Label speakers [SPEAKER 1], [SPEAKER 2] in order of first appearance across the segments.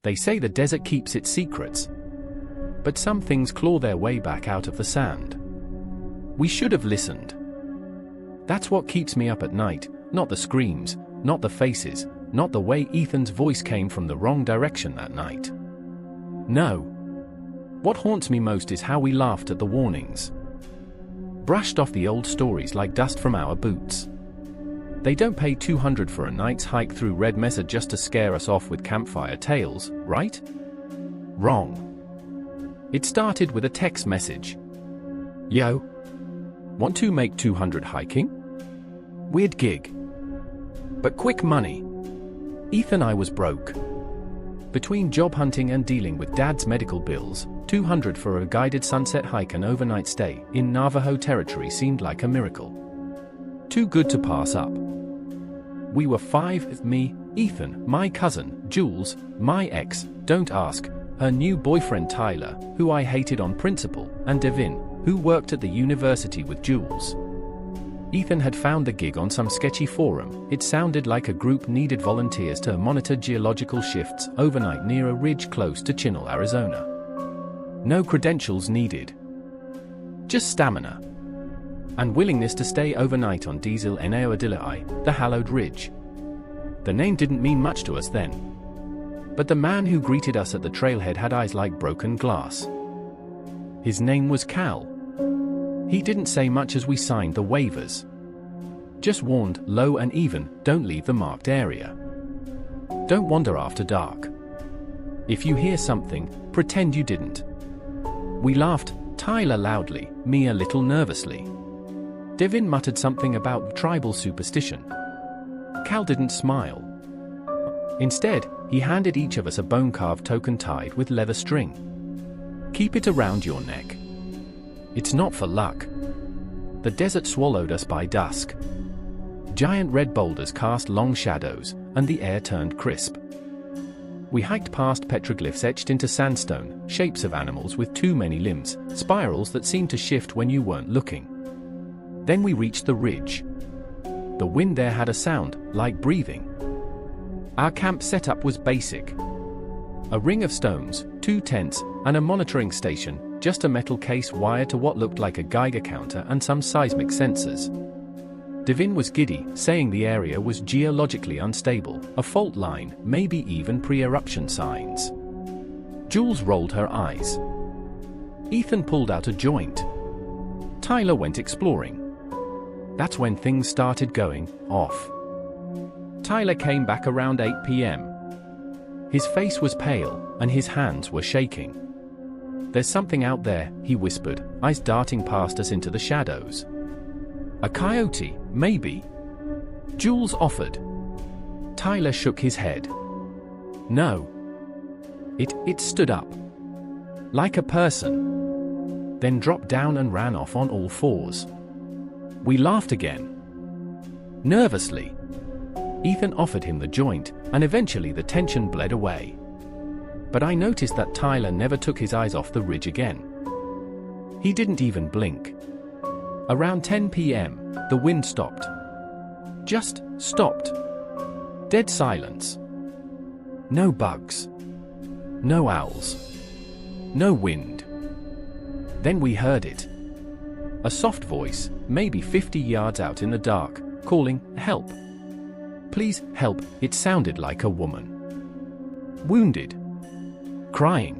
[SPEAKER 1] They say the desert keeps its secrets, but some things claw their way back out of the sand. We should have listened. That's what keeps me up at night, not the screams, not the faces, not the way Ethan's voice came from the wrong direction that night. No. What haunts me most is how we laughed at the warnings. Brushed off the old stories like dust from our boots. They don't pay $200 for a night's hike through Red Mesa just to scare us off with campfire tales, right? Wrong. It started with a text message. Yo. Want to make 200 hiking? Weird gig. But quick money. Ethan, I was broke. Between job hunting and dealing with Dad's medical bills, $200 for a guided sunset hike and overnight stay in Navajo territory seemed like a miracle. Too good to pass up. We were 5, me, Ethan, my cousin, Jules, my ex, don't ask, her new boyfriend Tyler, who I hated on principle, and Devin, who worked at the university with Jules. Ethan had found the gig on some sketchy forum. It sounded like a group needed volunteers to monitor geological shifts overnight near a ridge close to Chinle, Arizona. No credentials needed. Just stamina. And willingness to stay overnight on Diesel Eneoadilai, the hallowed ridge. The name didn't mean much to us then. But the man who greeted us at the trailhead had eyes like broken glass. His name was Cal. He didn't say much as we signed the waivers. Just warned, low and even, don't leave the marked area. Don't wander after dark. If you hear something, pretend you didn't. We laughed, Tyler loudly, me a little nervously. Devin muttered something about tribal superstition. Cal didn't smile. Instead, he handed each of us a bone-carved token tied with leather string. Keep it around your neck. It's not for luck. The desert swallowed us by dusk. Giant red boulders cast long shadows, and the air turned crisp. We hiked past petroglyphs etched into sandstone, shapes of animals with too many limbs, spirals that seemed to shift when you weren't looking. Then we reached the ridge. The wind there had a sound, like breathing. Our camp setup was basic. A ring of stones, 2 tents, and a monitoring station, just a metal case wired to what looked like a Geiger counter and some seismic sensors. Devin was giddy, saying the area was geologically unstable, a fault line, maybe even pre-eruption signs. Jules rolled her eyes. Ethan pulled out a joint. Tyler went exploring. That's when things started going off. Tyler came back around 8 p.m. His face was pale, and his hands were shaking. There's something out there, he whispered, eyes darting past us into the shadows. A coyote, maybe. Jules offered. Tyler shook his head. No. It stood up. Like a person. Then dropped down and ran off on all fours. We laughed again. Nervously. Ethan offered him the joint, and eventually the tension bled away. But I noticed that Tyler never took his eyes off the ridge again. He didn't even blink. Around 10 p.m., the wind stopped. Just stopped. Dead silence. No bugs. No owls. No wind. Then we heard it. A soft voice, maybe 50 yards out in the dark, calling, "Help. Please, help." It sounded like a woman. Wounded. Crying.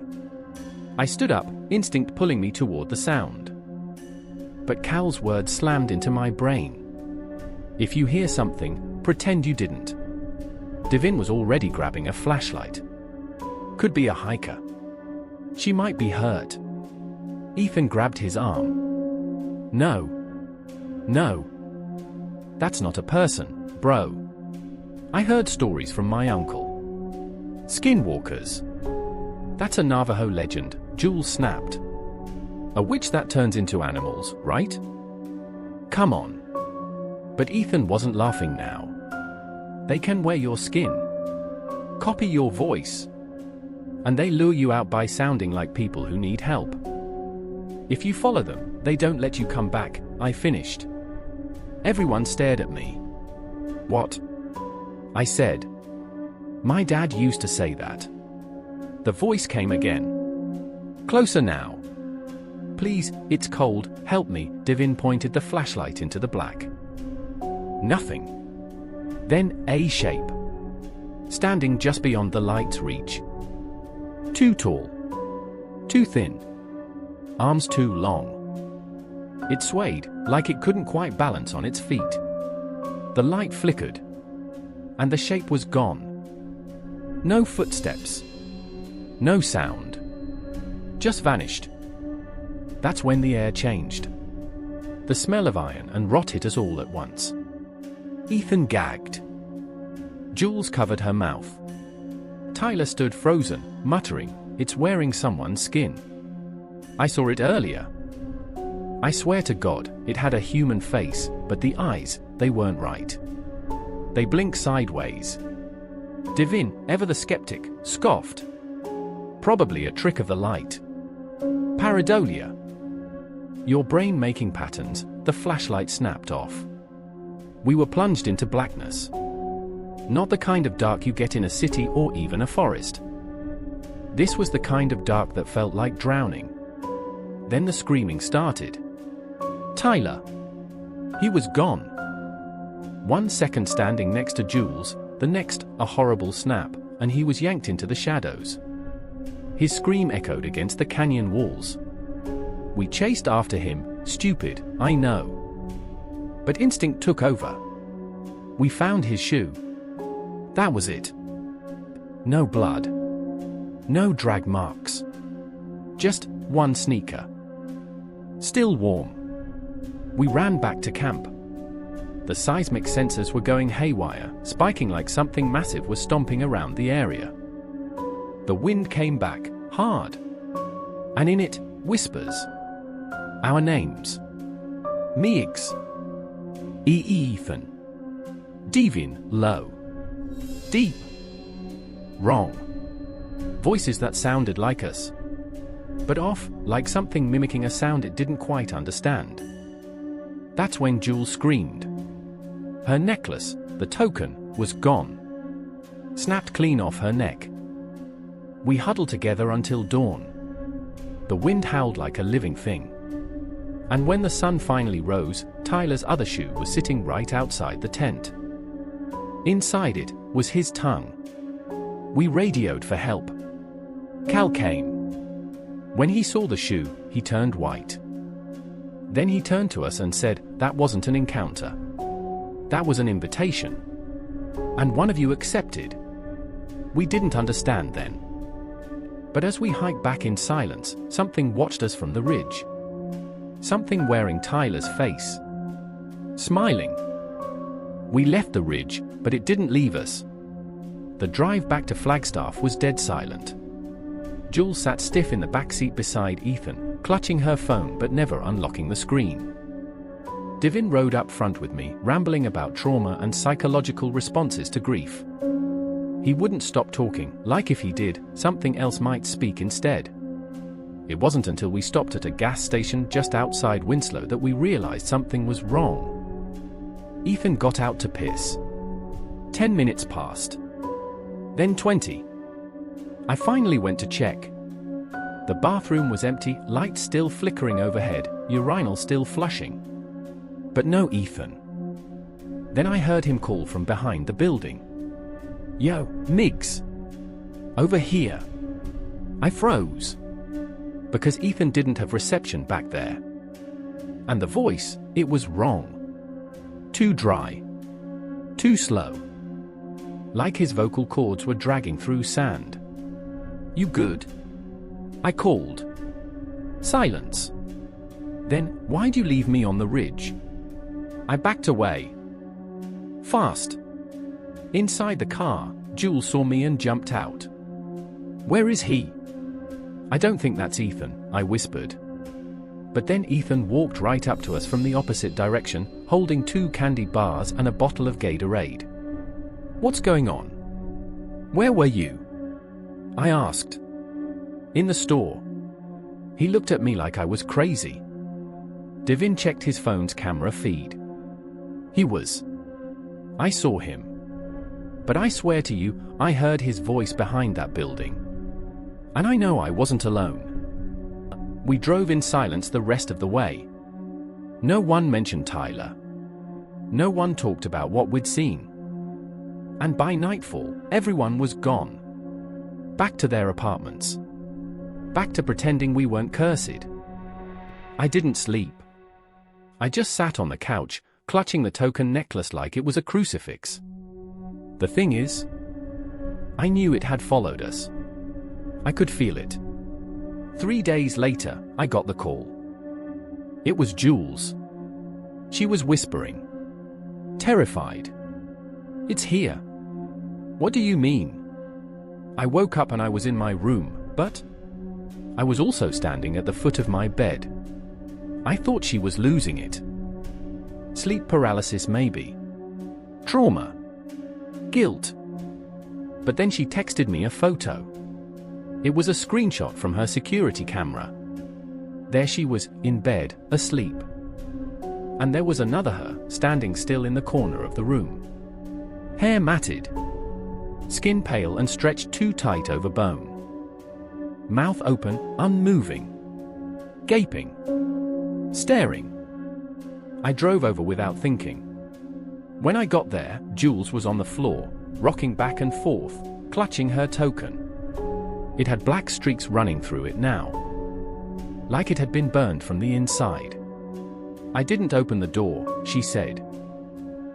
[SPEAKER 1] I stood up, instinct pulling me toward the sound. But Cal's words slammed into my brain. If you hear something, pretend you didn't. Devin was already grabbing a flashlight. Could be a hiker. She might be hurt. Ethan grabbed his arm. No. No. That's not a person, bro. I heard stories from my uncle. Skinwalkers. That's a Navajo legend, Jules snapped. A witch that turns into animals, right? Come on. But Ethan wasn't laughing now. They can wear your skin. Copy your voice. And they lure you out by sounding like people who need help. If you follow them, they don't let you come back, I finished. Everyone stared at me. What? I said. My dad used to say that. The voice came again. Closer now. Please, it's cold, help me. Devin pointed the flashlight into the black. Nothing. Then a shape. Standing just beyond the light's reach. Too tall. Too thin. Arms too long. It swayed, like it couldn't quite balance on its feet. The light flickered. And the shape was gone. No footsteps. No sound. Just vanished. That's when the air changed. The smell of iron and rot hit us all at once. Ethan gagged. Jules covered her mouth. Tyler stood frozen, muttering, "It's wearing someone's skin. I saw it earlier. I swear to God, it had a human face, but the eyes, they weren't right. They blinked sideways." Devin, ever the skeptic, scoffed. "Probably a trick of the light. Pareidolia. Your brain making patterns." The flashlight snapped off. We were plunged into blackness. Not the kind of dark you get in a city or even a forest. This was the kind of dark that felt like drowning. Then the screaming started. Tyler. He was gone. 1 second standing next to Jules, the next, a horrible snap, and he was yanked into the shadows. His scream echoed against the canyon walls. We chased after him, stupid, I know. But instinct took over. We found his shoe. That was it. No blood. No drag marks. Just one sneaker. Still warm. We ran back to camp. The seismic sensors were going haywire, spiking like something massive was stomping around the area. The wind came back, hard. And in it, whispers. Our names. Meigs. Ethan. Devin, low. Deep. Wrong. Voices that sounded like us. But off, like something mimicking a sound it didn't quite understand. That's when Jules screamed. Her necklace, the token, was gone. Snapped clean off her neck. We huddled together until dawn. The wind howled like a living thing. And when the sun finally rose, Tyler's other shoe was sitting right outside the tent. Inside it was his tongue. We radioed for help. Cal came. When he saw the shoe, he turned white. Then he turned to us and said, "That wasn't an encounter. That was an invitation. And one of you accepted." We didn't understand then. But as we hiked back in silence, something watched us from the ridge. Something wearing Tyler's face. Smiling. We left the ridge, but it didn't leave us. The drive back to Flagstaff was dead silent. Jules sat stiff in the backseat beside Ethan, clutching her phone but never unlocking the screen. Devin rode up front with me, rambling about trauma and psychological responses to grief. He wouldn't stop talking, like if he did, something else might speak instead. It wasn't until we stopped at a gas station just outside Winslow that we realized something was wrong. Ethan got out to piss. 10 minutes passed. Then 20. I finally went to check. The bathroom was empty, lights still flickering overhead, urinal still flushing. But no Ethan. Then I heard him call from behind the building. "Yo, Meigs! Over here!" I froze. Because Ethan didn't have reception back there. And the voice, it was wrong. Too dry. Too slow. Like his vocal cords were dragging through sand. "You good?" I called. Silence. Then, "Why'd you leave me on the ridge?" I backed away. Fast. Inside the car, Jules saw me and jumped out. "Where is he?" "I don't think that's Ethan," I whispered. But then Ethan walked right up to us from the opposite direction, holding 2 candy bars and a bottle of Gatorade. "What's going on? Where were you?" I asked. "In the store." He looked at me like I was crazy. Devin checked his phone's camera feed. He was. I saw him. But I swear to you, I heard his voice behind that building. And I know I wasn't alone. We drove in silence the rest of the way. No one mentioned Tyler. No one talked about what we'd seen. And by nightfall, everyone was gone. Back to their apartments. Back to pretending we weren't cursed. I didn't sleep. I just sat on the couch, clutching the token necklace like it was a crucifix. The thing is, I knew it had followed us. I could feel it. 3 days later, I got the call. It was Jules. She was whispering. Terrified. It's here. What do you mean? I woke up and I was in my room, but I was also standing at the foot of my bed. I thought she was losing it. Sleep paralysis maybe. Trauma. Guilt. But then she texted me a photo. It was a screenshot from her security camera. There she was, in bed, asleep. And there was another her, standing still in the corner of the room. Hair matted. Skin pale and stretched too tight over bone. Mouth open, unmoving. Gaping. Staring. I drove over without thinking. When I got there, Jules was on the floor, rocking back and forth, clutching her token. It had black streaks running through it now. Like it had been burned from the inside. I didn't open the door, she said.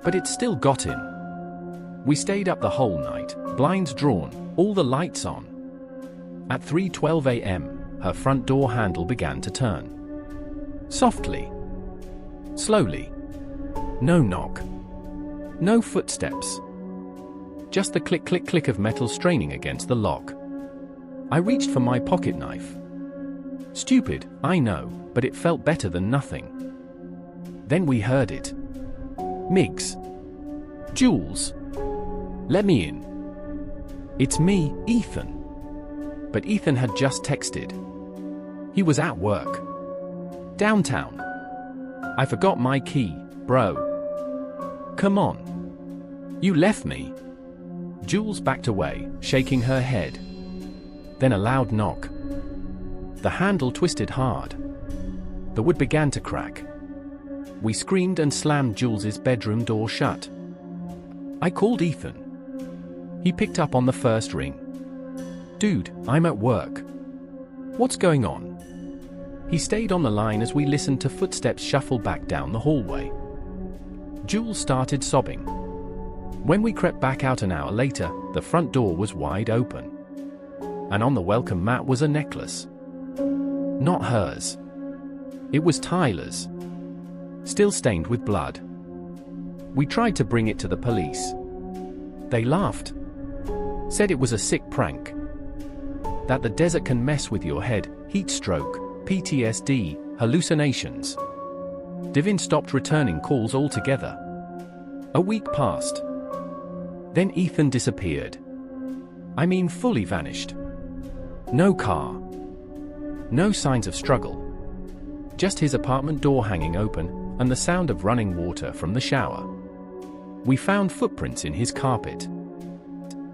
[SPEAKER 1] But it still got in. We stayed up the whole night, blinds drawn, all the lights on. At 3:12 a.m., her front door handle began to turn. Softly. Slowly. No knock. No footsteps. Just the click click click of metal straining against the lock. I reached for my pocket knife. Stupid, I know, but it felt better than nothing. Then we heard it. Miggs. Jules. Let me in. It's me, Ethan. But Ethan had just texted. He was at work. Downtown. I forgot my key, bro. Come on. You left me. Jules backed away, shaking her head. Then a loud knock. The handle twisted hard. The wood began to crack. We screamed and slammed Jules's bedroom door shut. I called Ethan. He picked up on the first ring. Dude, I'm at work. What's going on? He stayed on the line as we listened to footsteps shuffle back down the hallway. Jules started sobbing. When we crept back out an hour later, the front door was wide open. And on the welcome mat was a necklace. Not hers. It was Tyler's. Still stained with blood. We tried to bring it to the police. They laughed. Said it was a sick prank. That the desert can mess with your head, heat stroke, PTSD, hallucinations. Devin stopped returning calls altogether. A week passed. Then Ethan disappeared. I mean, fully vanished. No car. No signs of struggle. Just his apartment door hanging open, and the sound of running water from the shower. We found footprints in his carpet.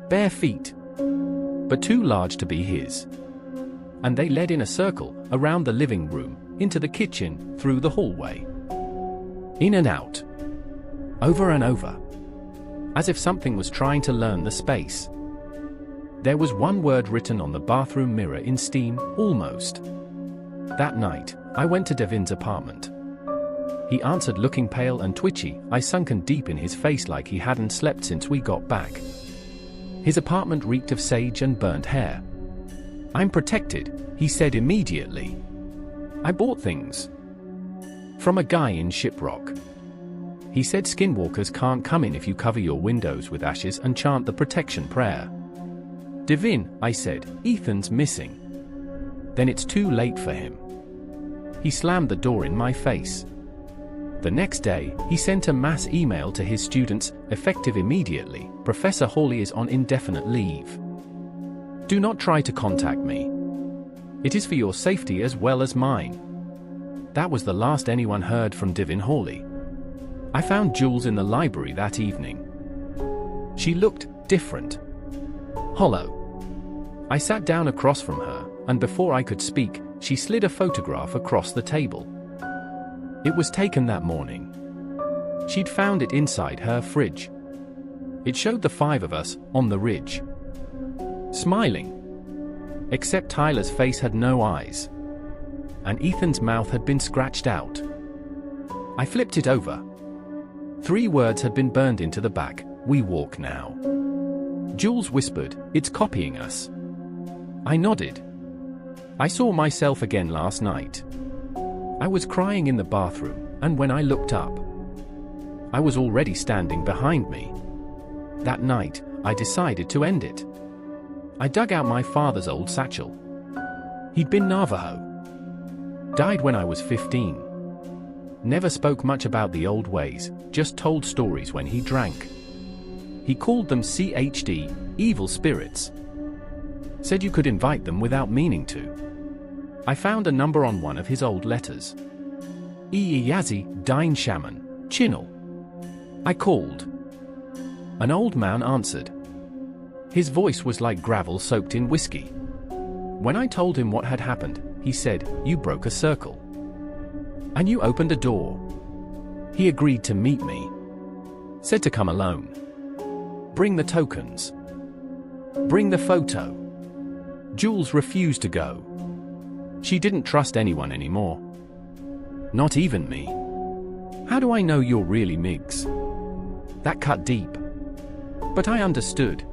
[SPEAKER 1] Bare feet. But too large to be his. And they led in a circle, around the living room, into the kitchen, through the hallway. In and out. Over and over. As if something was trying to learn the space. There was one word written on the bathroom mirror in steam, almost. That night, I went to Devin's apartment. He answered looking pale and twitchy, eyes sunken deep in his face like he hadn't slept since we got back. His apartment reeked of sage and burnt hair. I'm protected, he said immediately. I bought things. From a guy in Shiprock. He said Skinwalkers can't come in if you cover your windows with ashes and chant the protection prayer. Devin, I said, Ethan's missing. Then it's too late for him. He slammed the door in my face. The next day, he sent a mass email to his students, effective immediately, Professor Hawley is on indefinite leave. Do not try to contact me. It is for your safety as well as mine. That was the last anyone heard from Devin Hawley. I found Jules in the library that evening. She looked different. Hollow. I sat down across from her, and before I could speak, she slid a photograph across the table. It was taken that morning. She'd found it inside her fridge. It showed the 5 of us on the ridge, smiling. Except Tyler's face had no eyes, and Ethan's mouth had been scratched out. I flipped it over. 3 words had been burned into the back: "We walk now." Jules whispered, "It's copying us." I nodded. I saw myself again last night. I was crying in the bathroom, and when I looked up, I was already standing behind me. That night, I decided to end it. I dug out my father's old satchel. He'd been Navajo. Died when I was 15. Never spoke much about the old ways, just told stories when he drank. He called them CHD, evil spirits. Said you could invite them without meaning to. I found a number on one of his old letters. Yazi, Dine Shaman, Chinel. I called. An old man answered. His voice was like gravel soaked in whiskey. When I told him what had happened, he said, "You broke a circle. And you opened a door." He agreed to meet me. Said to come alone. Bring the tokens. Bring the photo. Jules refused to go. She didn't trust anyone anymore. Not even me. How do I know you're really Migs? That cut deep. But I understood.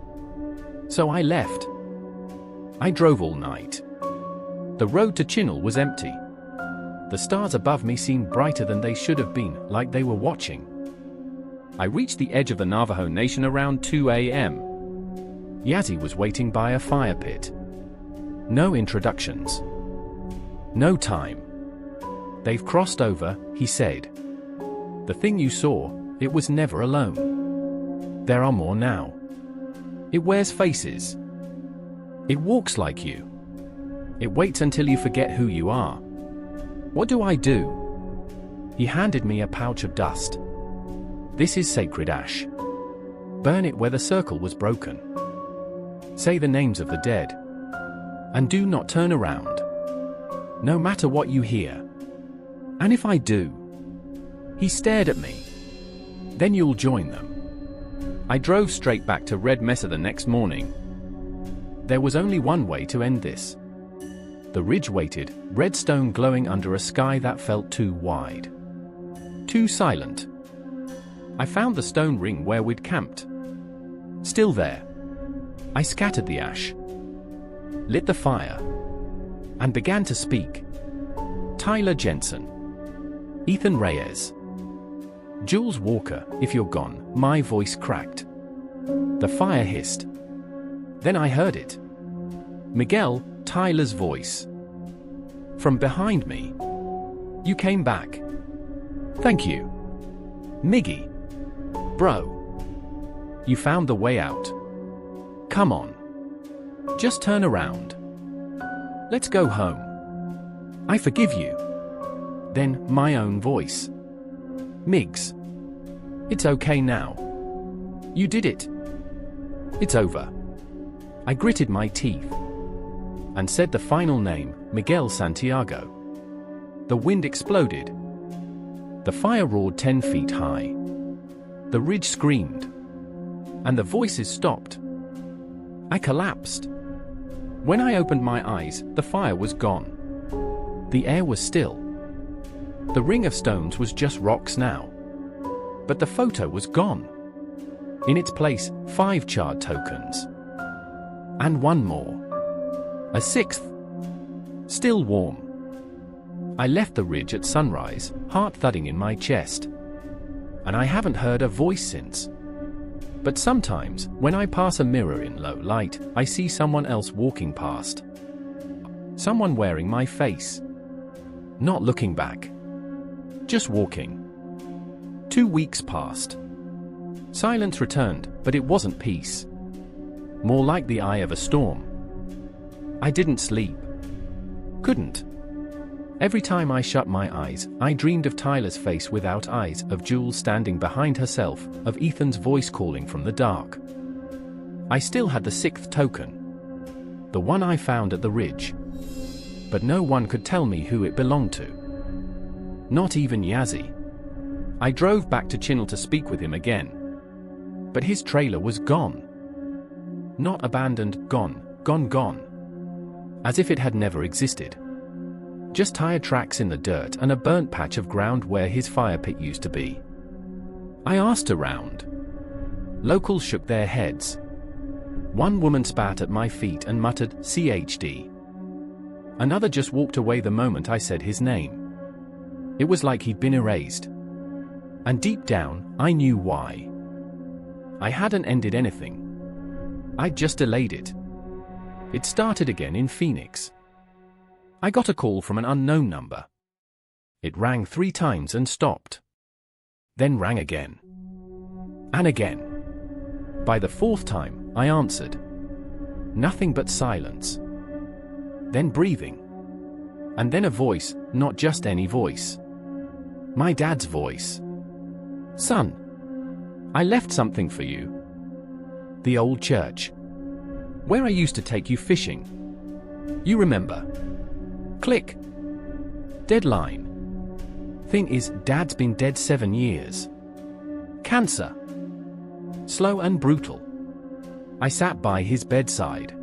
[SPEAKER 1] So I left. I drove all night. The road to Chinel was empty. The stars above me seemed brighter than they should have been, like they were watching. I reached the edge of the Navajo Nation around 2 a.m. Yazi was waiting by a fire pit. No introductions. No time. "They've crossed over," he said. "The thing you saw, it was never alone. There are more now. It wears faces. It walks like you. It waits until you forget who you are. What do I do?" He handed me a pouch of dust. "This is sacred ash. Burn it where the circle was broken. Say the names of the dead. And do not turn around. No matter what you hear. And if I do..." He stared at me. "Then you'll join them." I drove straight back to Red Mesa the next morning. There was only one way to end this. The ridge waited, red stone glowing under a sky that felt too wide. Too silent. I found the stone ring where we'd camped. Still there. I scattered the ash, lit the fire, and began to speak. Tyler Jensen. Ethan Reyes. Jules Walker, if you're gone, my voice cracked. The fire hissed. Then I heard it. Miguel, Tyler's voice. From behind me. "You came back. Thank you. Miggy. Bro. You found the way out. Come on. Just turn around. Let's go home. I forgive you." Then, my own voice. "Migs. It's okay now. You did it. It's over." I gritted my teeth and said the final name, Miguel Santiago. The wind exploded. The fire roared 10 feet high. The ridge screamed. And the voices stopped. I collapsed. When I opened my eyes, the fire was gone. The air was still. The ring of stones was just rocks now. But the photo was gone. In its place, 5 charred tokens. And one more. A 6th. Still warm. I left the ridge at sunrise, heart thudding in my chest. And I haven't heard a voice since. But sometimes, when I pass a mirror in low light, I see someone else walking past. Someone wearing my face. Not looking back. Just walking. 2 weeks passed. Silence returned, but it wasn't peace. More like the eye of a storm. I didn't sleep. Couldn't. Every time I shut my eyes, I dreamed of Tyler's face without eyes, of Jules standing behind herself, of Ethan's voice calling from the dark. I still had the 6th token. the one I found at the ridge. But no one could tell me who it belonged to. Not even Yazzie. I drove back to Chinnell to speak with him again. But his trailer was gone. Not abandoned, gone, gone, gone. As if it had never existed. Just tire tracks in the dirt and a burnt patch of ground where his fire pit used to be. I asked around. Locals shook their heads. One woman spat at my feet and muttered, "CHD." Another just walked away the moment I said his name. It was like he'd been erased. And deep down, I knew why. I hadn't ended anything. I'd just delayed it. It started again in Phoenix. I got a call from an unknown number. It rang 3 times and stopped. Then rang again. And again. By the 4th time, I answered. Nothing but silence. Then breathing. And then a voice, not just any voice. My dad's voice. "Son, I left something for you. The old church. Where I used to take you fishing. You remember?" Click. Deadline. Thing is, Dad's been dead 7 years. Cancer. Slow and brutal. I sat by his bedside.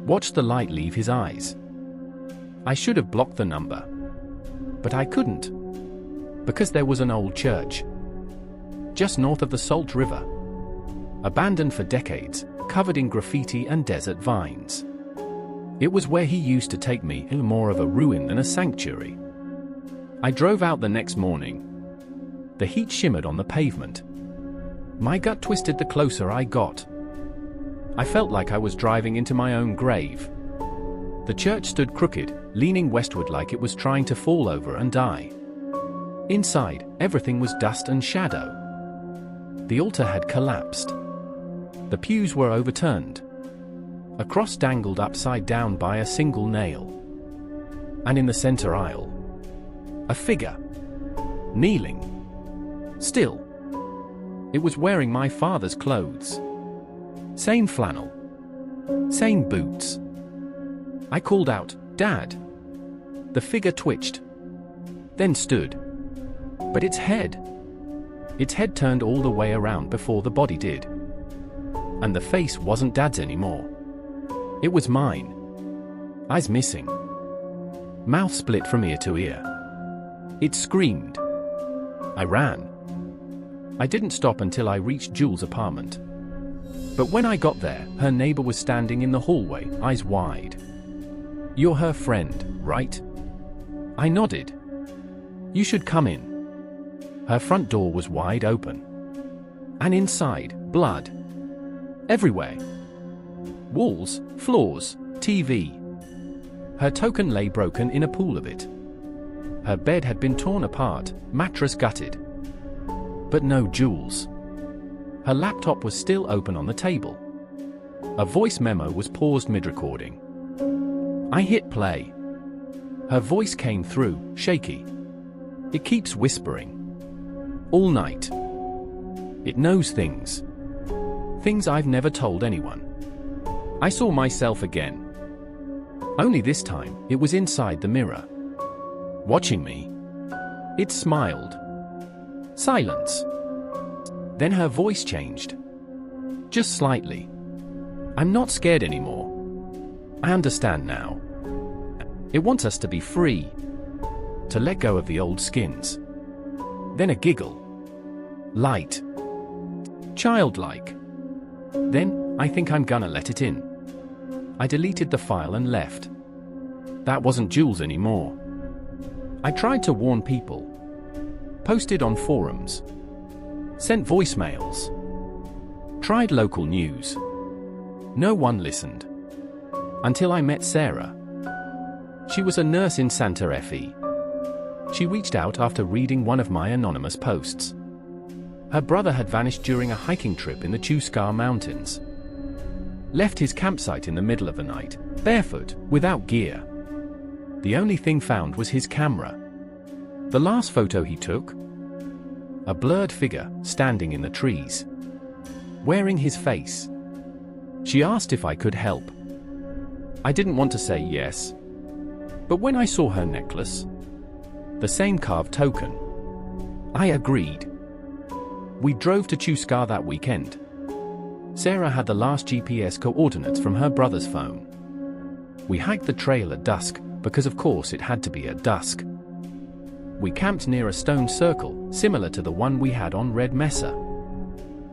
[SPEAKER 1] Watched the light leave his eyes. I should have blocked the number. But I couldn't. Because there was an old church. Just north of the Salt River. Abandoned for decades, covered in graffiti and desert vines. It was where he used to take me, more of a ruin than a sanctuary. I drove out the next morning. The heat shimmered on the pavement. My gut twisted the closer I got. I felt like I was driving into my own grave. The church stood crooked, leaning westward like it was trying to fall over and die. Inside, everything was dust and shadow. The altar had collapsed. The pews were overturned. A cross dangled upside down by a single nail. And in the center aisle, a figure. Kneeling. Still. It was wearing my father's clothes. Same flannel. Same boots. I called out, "Dad." The figure twitched. Then stood. But its head turned all the way around before the body did. And the face wasn't Dad's anymore. It was mine. Eyes missing. Mouth split from ear to ear. It screamed. I ran. I didn't stop until I reached Jules' apartment. But when I got there, her neighbor was standing in the hallway, eyes wide. "You're her friend, right?" I nodded. "You should come in." Her front door was wide open. And inside, blood. Everywhere. Walls, floors, TV. Her token lay broken in a pool of it. Her bed had been torn apart, mattress gutted. But no Jules. Her laptop was still open on the table. A voice memo was paused mid-recording. I hit play. Her voice came through, shaky. It keeps whispering. All night. It knows things. Things I've never told anyone. I saw myself again. Only this time, it was inside the mirror. Watching me. It smiled. Silence. Then her voice changed. Just slightly. "I'm not scared anymore. I understand now. It wants us to be free. To let go of the old skins." Then a giggle. Light. Childlike. "Then, I think I'm gonna let it in." I deleted the file and left. That wasn't Jules anymore. I tried to warn people. Posted on forums. Sent voicemails. Tried local news. No one listened. Until I met Sarah. She was a nurse in Santa Fe. She reached out after reading one of my anonymous posts. Her brother had vanished during a hiking trip in the Chuscar Mountains. Left his campsite in the middle of the night, barefoot, without gear. The only thing found was his camera. The last photo he took? A blurred figure, standing in the trees. Wearing his face. She asked if I could help. I didn't want to say yes. But when I saw her necklace, the same carved token, I agreed. We drove to Chuskar that weekend. Sarah had the last GPS coordinates from her brother's phone. We hiked the trail at dusk, because of course it had to be at dusk. We camped near a stone circle, similar to the one we had on Red Mesa.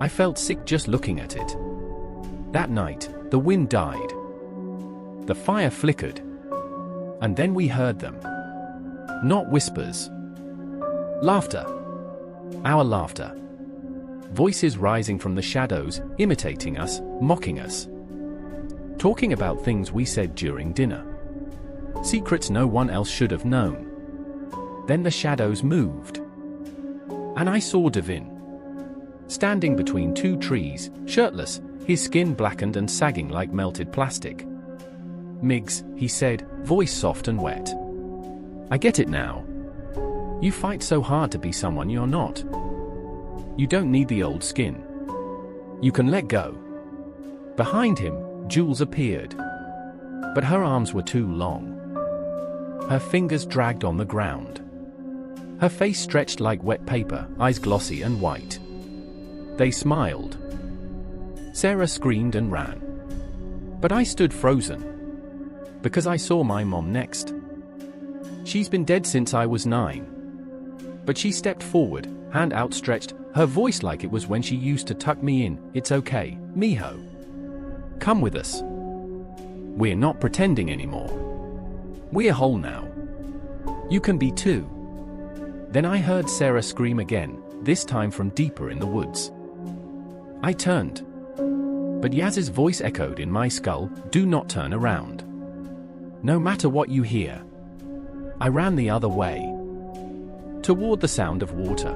[SPEAKER 1] I felt sick just looking at it. That night, the wind died. The fire flickered. And then we heard them. Not whispers. Laughter. Our laughter. Voices rising from the shadows, imitating us, mocking us. Talking about things we said during dinner. Secrets no one else should have known. Then the shadows moved. And I saw Devin. Standing between two trees, shirtless, his skin blackened and sagging like melted plastic. "Migs," he said, voice soft and wet. "I get it now. You fight so hard to be someone you're not. You don't need the old skin. You can let go." Behind him, Jules appeared. But her arms were too long. Her fingers dragged on the ground. Her face stretched like wet paper, eyes glossy and white. They smiled. Sarah screamed and ran. But I stood frozen. Because I saw my mom next. She's been dead since I was 9. But she stepped forward, hand outstretched, her voice like it was when she used to tuck me in. "It's okay, mijo. Come with us. We're not pretending anymore. We're whole now. You can be too." Then I heard Sarah scream again, this time from deeper in the woods. I turned. But Yaz's voice echoed in my skull, "Do not turn around. No matter what you hear." I ran the other way. Toward the sound of water.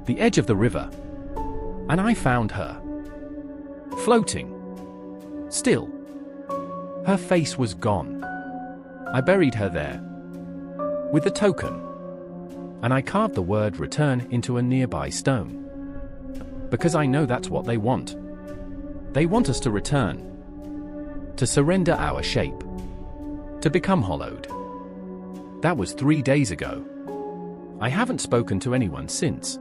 [SPEAKER 1] The edge of the river. And I found her. Floating. Still. Her face was gone. I buried her there. With the token. And I carved the word "return" into a nearby stone. Because I know that's what they want. They want us to return. To surrender our shape. To become hollowed. That was 3 days ago. I haven't spoken to anyone since.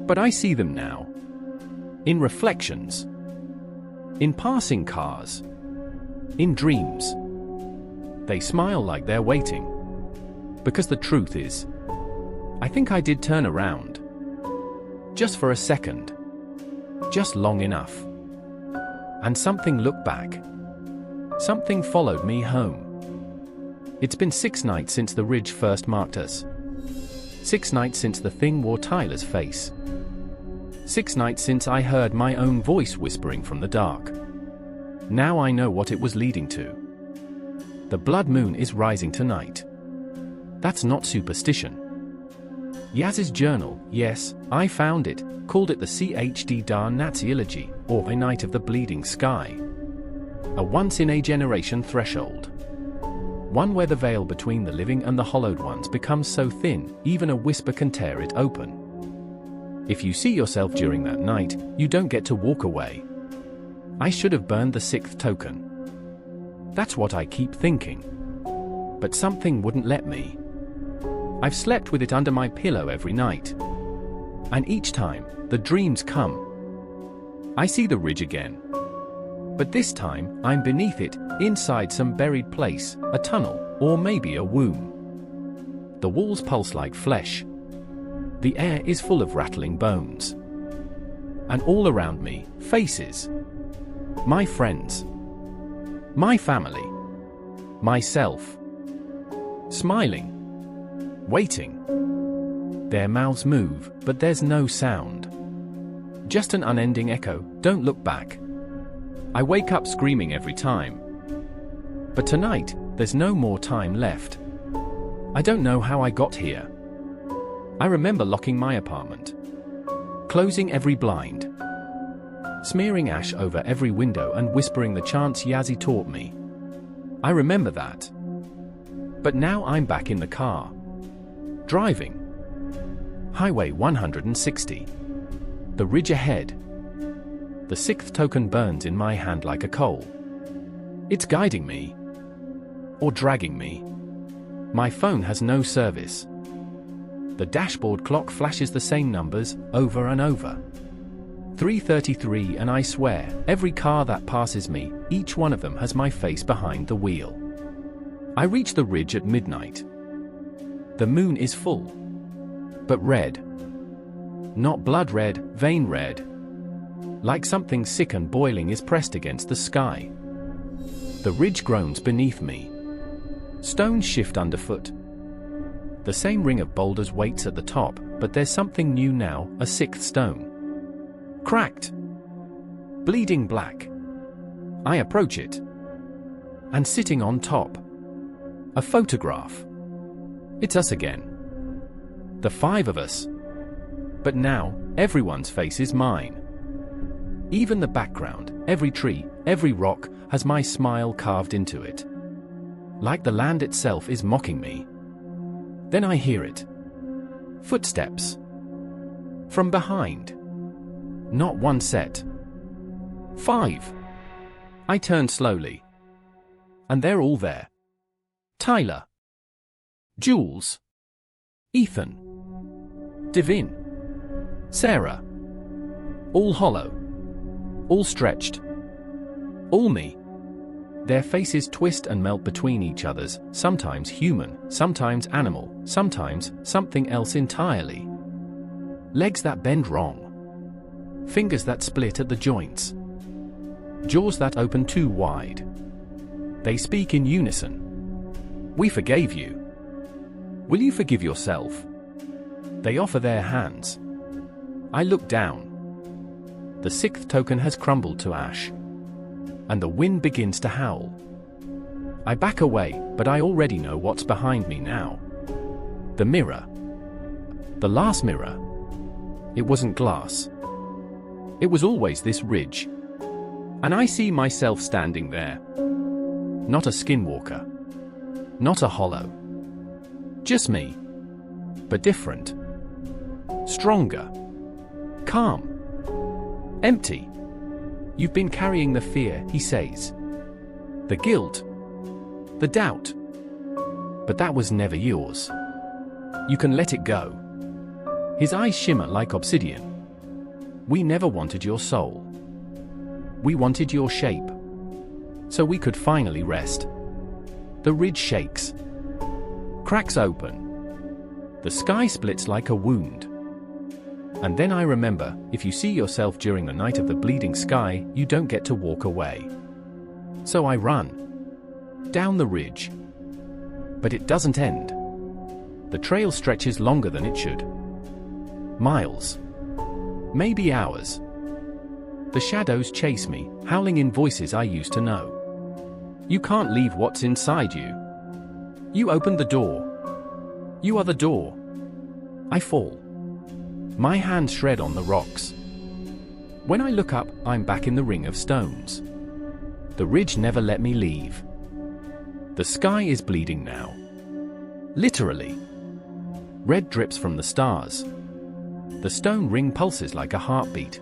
[SPEAKER 1] But I see them now. In reflections. In passing cars. In dreams. They smile like they're waiting. Because the truth is, I think I did turn around. Just for a second. Just long enough. And something looked back. Something followed me home. It's been 6 nights since the ridge first marked us. 6 nights since the thing wore Tyler's face. 6 nights since I heard my own voice whispering from the dark. Now I know what it was leading to. The blood moon is rising tonight. That's not superstition. Yaz's journal, yes, I found it, called it the CHD Dar Natsiology, or a Night of the Bleeding Sky. A once-in-a-generation threshold. One where the veil between the living and the hollowed ones becomes so thin, even a whisper can tear it open. If you see yourself during that night, you don't get to walk away. I should have burned the 6th token. That's what I keep thinking. But something wouldn't let me. I've slept with it under my pillow every night. And each time, the dreams come. I see the ridge again. But this time, I'm beneath it, inside some buried place, a tunnel, or maybe a womb. The walls pulse like flesh. The air is full of rattling bones. And all around me, faces. My friends. My family. Myself. Smiling. Waiting. Their mouths move, but there's no sound. Just an unending echo, "Don't look back." I wake up screaming every time. But tonight, there's no more time left. I don't know how I got here. I remember locking my apartment. Closing every blind. Smearing ash over every window and whispering the chants Yazzie taught me. I remember that. But now I'm back in the car. Driving. Highway 160. The ridge ahead. The 6th token burns in my hand like a coal. It's guiding me. Or dragging me. My phone has no service. The dashboard clock flashes the same numbers over and over. 3:33, and I swear, every car that passes me, each one of them has my face behind the wheel. I reach the ridge at midnight. The moon is full. But red. Not blood red, vein red. Like something sick and boiling is pressed against the sky. The ridge groans beneath me. Stones shift underfoot. The same ring of boulders waits at the top, but there's something new now, a sixth stone. Cracked. Bleeding black. I approach it. And sitting on top. A photograph. It's us again. The five of us. But now, everyone's face is mine. Even the background, every tree, every rock, has my smile carved into it. Like the land itself is mocking me. Then I hear it. Footsteps. From behind. Not one set. 5. I turn slowly. And they're all there. Tyler. Jules. Ethan. Devin. Sarah. All hollow. All stretched. All me. Their faces twist and melt between each other's, sometimes human, sometimes animal, sometimes something else entirely. Legs that bend wrong. Fingers that split at the joints. Jaws that open too wide. They speak in unison. We forgave you. Will you forgive yourself? They offer their hands. I look down. The sixth token has crumbled to ash. And the wind begins to howl. I back away, but I already know what's behind me now. The mirror. The last mirror. It wasn't glass. It was always this ridge. And I see myself standing there. Not a skinwalker. Not a hollow. Just me. But different. Stronger. Calm. Empty. You've been carrying the fear, he says. The guilt. The doubt. But that was never yours. You can let it go. His eyes shimmer like obsidian. We never wanted your soul. We wanted your shape. So we could finally rest. The ridge shakes. Cracks open. The sky splits like a wound. And then I remember, if you see yourself during the night of the bleeding sky, you don't get to walk away. So I run. Down the ridge. But it doesn't end. The trail stretches longer than it should. Miles. Maybe hours. The shadows chase me, howling in voices I used to know. You can't leave what's inside you. You opened the door. You are the door. I fall. My hands shred on the rocks. When I look up, I'm back in the ring of stones. The ridge never let me leave. The sky is bleeding now. Literally. Red drips from the stars. The stone ring pulses like a heartbeat.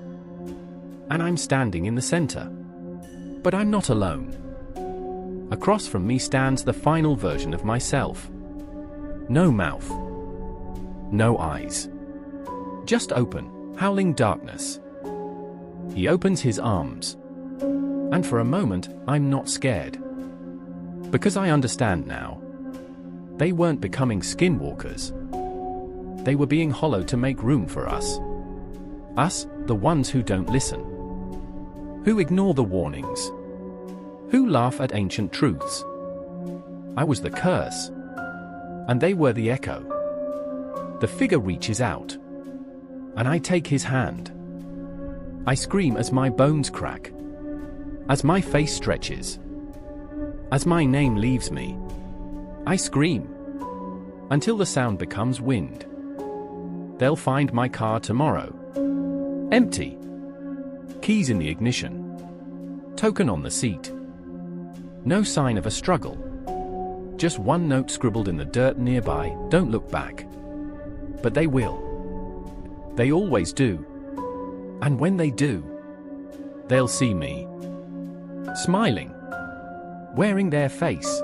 [SPEAKER 1] And I'm standing in the center. But I'm not alone. Across from me stands the final version of myself. No mouth. No eyes. Just open, howling darkness. He opens his arms. And for a moment, I'm not scared. Because I understand now. They weren't becoming skinwalkers. They were being hollowed to make room for us. Us, the ones who don't listen. Who ignore the warnings. Who laugh at ancient truths. I was the curse. And they were the echo. The figure reaches out. And I take his hand. I scream as my bones crack. As my face stretches. As my name leaves me. I scream. Until the sound becomes wind. They'll find my car tomorrow. Empty. Keys in the ignition. Token on the seat. No sign of a struggle. Just one note scribbled in the dirt nearby, don't look back. But they will. They always do. And when they do, they'll see me. Smiling. wearing their face.